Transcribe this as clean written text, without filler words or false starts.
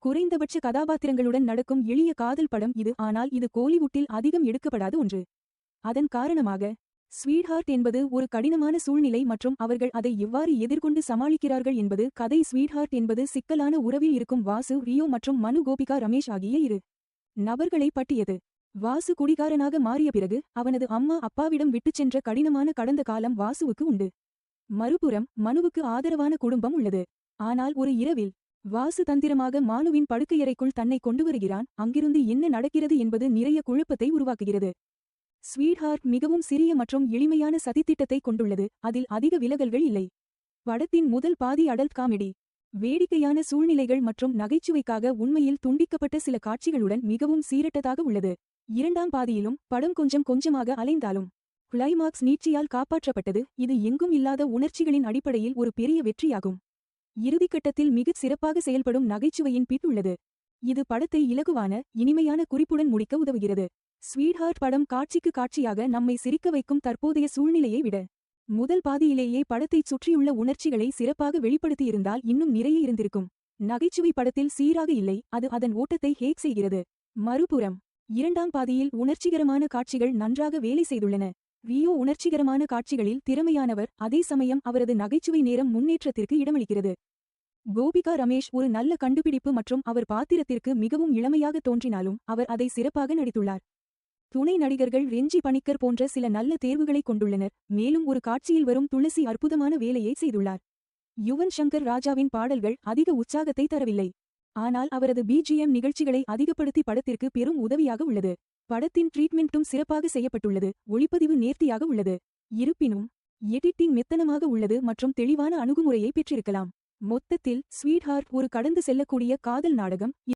குறைந்தபட்ச கதாபாத்திரங்களுடன் நடக்கும் எளிய காதல் படம் இது. ஆனால் இது கோலிவுட்டில் அதிகம் எடுக்கப்படாத ஒன்று. அதன் காரணமாக ஸ்வீட்ஹார்ட் என்பது ஒரு கடினமான சூழ்நிலை மற்றும் அவர்கள் அதை எவ்வாறு எதிர்கொண்டு சமாளிக்கிறார்கள் என்பது கதை. ஸ்வீட்ஹார்ட் என்பது சிக்கலான உறவில் இருக்கும் வாசு, ரியோ மற்றும் மனு கோபிகா ரமேஷ் ஆகிய இரு நபர்களை பற்றியது. வாசு குடிகாரனாக மாறிய பிறகு அவனது அம்மா அப்பாவிடம் விட்டுச் சென்ற கடினமான கடந்த காலம் வாசுவுக்கு உண்டு. மறுபுறம் மனுவுக்கு ஆதரவான குடும்பம் உள்ளது. ஆனால் ஒரு இரவில் வாசு தந்திரமாக மானுவின் படுக்கையறைக்குள் தன்னை கொண்டு வருகிறான். அங்கிருந்து என்ன நடக்கிறது என்பது நிறைய குழப்பத்தை உருவாக்குகிறது. ஸ்வீட்ஹார்ட் மிகவும் சிறிய மற்றும் எளிமையான சதித்திட்டத்தை கொண்டுள்ளது. அதில் அதிக விலகல்கள் இல்லை. படத்தின் முதல் பாதி அடல்ட் காமெடி, வேடிக்கையான சூழ்நிலைகள் மற்றும் நகைச்சுவைக்காக உண்மையில் துண்டிக்கப்பட்ட சில காட்சிகளுடன் மிகவும் சீரட்டதாக உள்ளது. இரண்டாம் பாதியிலும் படம் கொஞ்சம் கொஞ்சமாக அலைந்தாலும் கிளைமாக்ஸ் நீட்சியால் காப்பாற்றப்பட்டது. இது எங்கும் இல்லாத உணர்ச்சிகளின் அடிப்படையில் ஒரு பெரிய வெற்றியாகும். இறுதிக்கட்டத்தில் மிகச் சிறப்பாக செயல்படும் நகைச்சுவையின் பிட் உள்ளது. இது படத்தை இலகுவான, இனிமையான குறிப்புடன் முடிக்க உதவுகிறது. ஸ்வீட்ஹார்ட் படம் காட்சிக்கு காட்சியாக நம்மை சிரிக்க வைக்கும். தற்போதைய சூழ்நிலையை விட முதல் பாதியிலேயே படத்தைச் சுற்றியுள்ள உணர்ச்சிகளை சிறப்பாக வெளிப்படுத்தியிருந்தால் இன்னும் நிறைய இருந்திருக்கும். நகைச்சுவை படத்தில் சீராக இல்லை, அது அதன் ஓட்டத்தை ஹேக் செய்கிறது. மறுபுறம் இரண்டாம் பாதியில் உணர்ச்சிகரமான காட்சிகள் நன்றாக வேலை செய்துள்ளன. ரியோ உணர்ச்சிகரமான காட்சிகளில் திறமையானவர், அதே சமயம் அவரது நகைச்சுவை நேரம் முன்னேற்றத்திற்கு இடமளிக்கிறது. கோபிகா ரமேஷ் ஒரு நல்ல கண்டுபிடிப்பு மற்றும் அவர் பாத்திரத்திற்கு மிகவும் இளமையாக தோன்றினாலும் அவர் அதை சிறப்பாக நடித்துள்ளார். துணை நடிகர்கள் ரெஞ்சி பணிக்கர் போன்ற சில நல்ல தேர்வுகளை கொண்டுள்ளனர். மேலும் ஒரு காட்சியில் வரும் துளசி அற்புதமான வேலையை செய்துள்ளார். யுவன் சங்கர் ராஜாவின் பாடல்கள் அதிக உற்சாகத்தை தரவில்லை, ஆனால் அவரது பிஜிஎம் நிகழ்ச்சிகளை அதிகப்படுத்தி படத்திற்கு பெரும் உதவியாக உள்ளது. படத்தின் ட்ரீட்மெண்ட்டும் சிறப்பாக செய்யப்பட்டுள்ளது. ஒளிப்பதிவு நேர்த்தியாக உள்ளது. இருப்பினும் எடிட்டிங் மெத்தனமாக உள்ளது மற்றும் தெளிவான அணுகுமுறையை பெற்றிருக்கலாம். மொத்தத்தில் ஸ்வீட்ஹார்ட் ஒரு கடந்து செல்லக்கூடிய காதல் நாடகம்.